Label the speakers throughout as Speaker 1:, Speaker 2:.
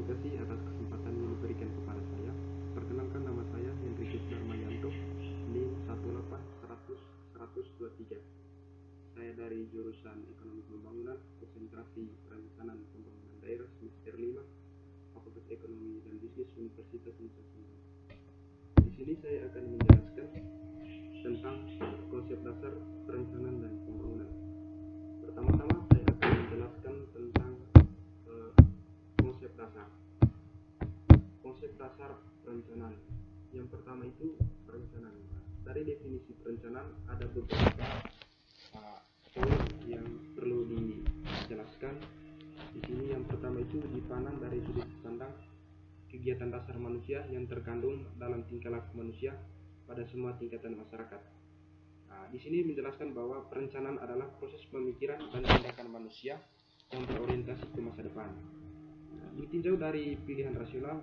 Speaker 1: kasih atas kesempatan yang diberikan kepada saya. Perkenalkan, nama saya Hendrikus Darmayanto, NIM 18100-123. Saya dari jurusan Ekonomi Pembangunan, konsentrasi Perencanaan Pembangunan Daerah semester 5, Fakultas Ekonomi dan Bisnis Universitas Nusa Tenggara. Di sini saya akan menjelaskan tentang konsep dasar perencanaan dan pembangunan. Pertama-tama saya akan menjelaskan tentang konsep dasar perencanaan. Yang pertama itu perencanaan. Dari definisi perencanaan ada beberapa poin yang perlu dijelaskan. Di sini yang pertama itu dipandang dari sudut pandang kegiatan dasar manusia yang terkandung dalam tingkah laku manusia pada semua tingkatan masyarakat. Di sini menjelaskan bahwa perencanaan adalah proses pemikiran dan tindakan manusia yang berorientasi ke masa depan. Ditinjau dari pilihan rasional,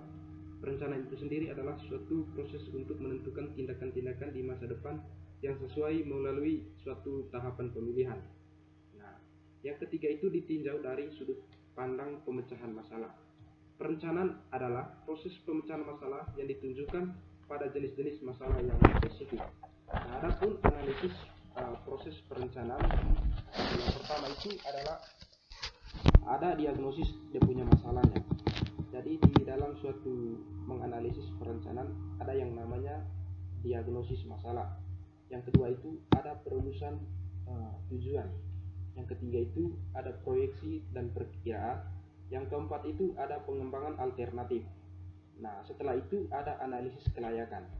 Speaker 1: perencanaan itu sendiri adalah suatu proses untuk menentukan tindakan-tindakan di masa depan yang sesuai melalui suatu tahapan pemilihan. Yang ketiga itu ditinjau dari sudut pandang pemecahan masalah. Perencanaan adalah proses pemecahan masalah yang ditunjukkan pada jenis-jenis masalah yang spesifik. Adapun analisis proses perencanaan, yang pertama itu adalah ada diagnosis dia punya masalahnya. Jadi di dalam suatu menganalisis perencanaan ada yang namanya diagnosis masalah. Yang kedua itu ada perumusan tujuan. Yang ketiga itu ada proyeksi dan perkiraan. Yang keempat itu ada pengembangan alternatif. Setelah itu ada analisis kelayakan.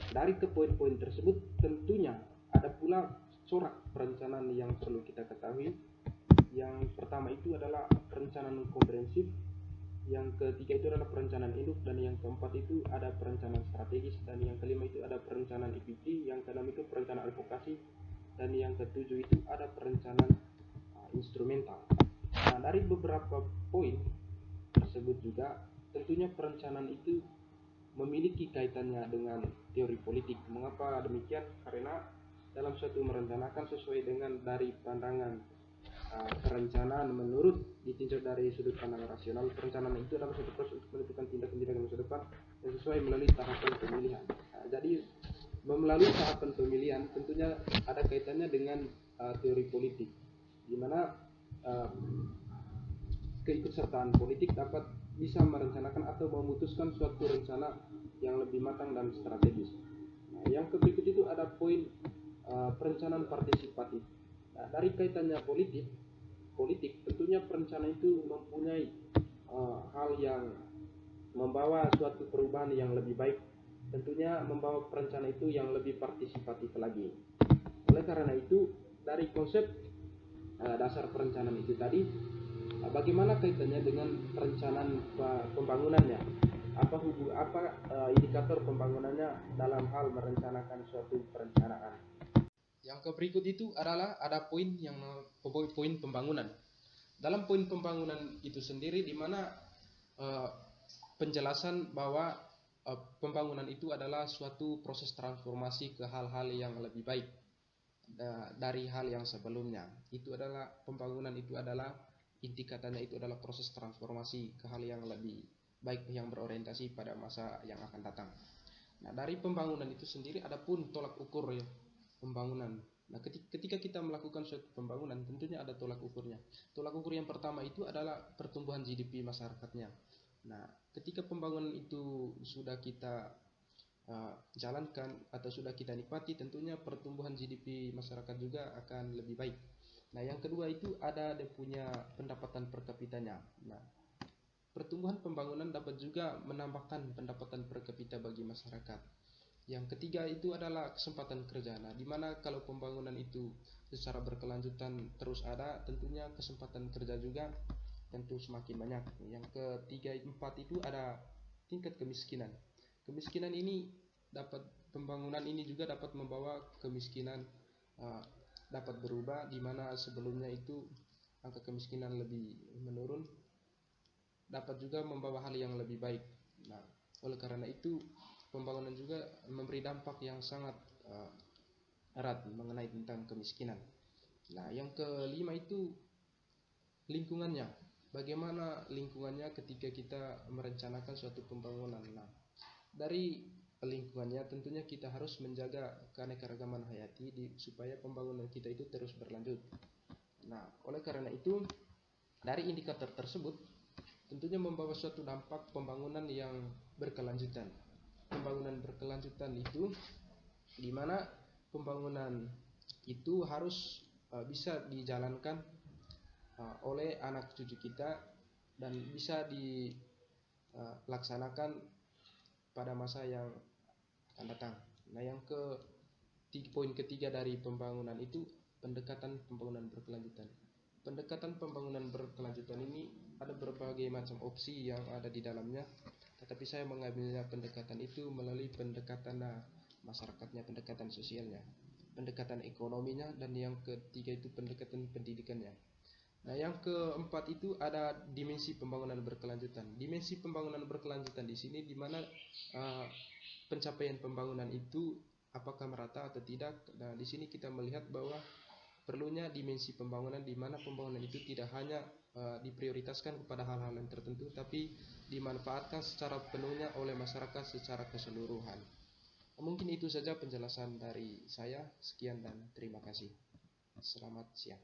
Speaker 1: Dari ke poin-poin tersebut tentunya ada pula corak perencanaan yang perlu kita ketahui. Yang pertama itu adalah perencanaan komprehensif, yang ketiga itu adalah perencanaan induk, dan yang keempat itu ada perencanaan strategis, dan yang kelima itu ada perencanaan EPT, yang keenam itu perencanaan advokasi, dan yang ketujuh itu ada perencanaan instrumental. Dari beberapa poin tersebut juga tentunya perencanaan itu memiliki kaitannya dengan teori politik. Mengapa demikian? Karena dalam suatu merencanakan sesuai dengan dari pandangan perencanaan menurut ditinjau dari sudut pandang rasional, perencanaan itu adalah suatu proses untuk menentukan tindakan-tindakan masa depan yang sesuai melalui tahapan pemilihan. Jadi melalui tahapan pemilihan tentunya ada kaitannya dengan teori politik, di mana keikutsertaan politik dapat bisa merencanakan atau memutuskan suatu rencana yang lebih matang dan strategis. Yang berikut itu ada poin perencanaan partisipatif. Dari kaitannya politik tentunya perencanaan itu mempunyai hal yang membawa suatu perubahan yang lebih baik, tentunya membawa perencanaan itu yang lebih partisipatif lagi. Oleh karena itu dari konsep dasar perencanaan itu tadi, bagaimana kaitannya dengan perencanaan pembangunannya? Apa indikator pembangunannya dalam hal merencanakan suatu perencanaan? Yang berikut itu adalah ada poin pembangunan. Dalam poin pembangunan itu sendiri, di mana penjelasan bahwa pembangunan itu adalah suatu proses transformasi ke hal-hal yang lebih baik dari hal yang sebelumnya. Itu adalah pembangunan itu adalah inti katanya itu adalah proses transformasi ke hal yang lebih baik yang berorientasi pada masa yang akan datang. Dari pembangunan itu sendiri ada pun tolak ukur ya pembangunan. Ketika kita melakukan suatu pembangunan tentunya ada tolak ukurnya. Tolak ukur yang pertama itu adalah pertumbuhan GDP masyarakatnya. Ketika pembangunan itu sudah kita jalankan atau sudah kita nikmati, tentunya pertumbuhan GDP masyarakat juga akan lebih baik. Yang kedua itu ada dia punya pendapatan per kapitanya. Pertumbuhan pembangunan dapat juga menambahkan pendapatan per kapita bagi masyarakat. Yang ketiga itu adalah kesempatan kerja. Di mana kalau pembangunan itu secara berkelanjutan terus ada, tentunya kesempatan kerja juga tentu semakin banyak. Yang ketiga, empat itu ada tingkat kemiskinan. Kemiskinan ini pembangunan ini juga dapat membawa kemiskinan dapat berubah, di mana sebelumnya itu angka kemiskinan lebih menurun, dapat juga membawa hal yang lebih baik. Oleh karena itu pembangunan juga memberi dampak yang sangat erat mengenai tentang kemiskinan. Yang kelima itu lingkungannya. bagaimana lingkungannya ketika kita merencanakan suatu pembangunan. Nah, dari lingkungannya tentunya kita harus menjaga keanekaragaman hayati supaya pembangunan kita itu terus berlanjut. Nah, oleh karena itu dari indikator tersebut tentunya membawa suatu dampak pembangunan yang berkelanjutan. Pembangunan berkelanjutan itu di mana pembangunan itu harus bisa dijalankan oleh anak cucu kita dan bisa dilaksanakan pada masa yang akan datang. Nah, poin ketiga dari pembangunan itu pendekatan pembangunan berkelanjutan. Pendekatan pembangunan berkelanjutan ini ada berbagai macam opsi yang ada di dalamnya, tetapi saya mengambilnya pendekatan itu melalui pendekatan masyarakatnya, pendekatan sosialnya, pendekatan ekonominya, dan yang ketiga itu pendekatan pendidikannya. Nah, yang keempat itu ada dimensi pembangunan berkelanjutan. Dimensi pembangunan berkelanjutan di sini di mana pencapaian pembangunan itu apakah merata atau tidak. Nah, di sini kita melihat bahwa perlunya dimensi pembangunan di mana pembangunan itu tidak hanya diprioritaskan kepada hal-hal yang tertentu, tapi dimanfaatkan secara penuhnya oleh masyarakat secara keseluruhan. Mungkin itu saja penjelasan dari saya. Sekian dan terima kasih. Selamat siang.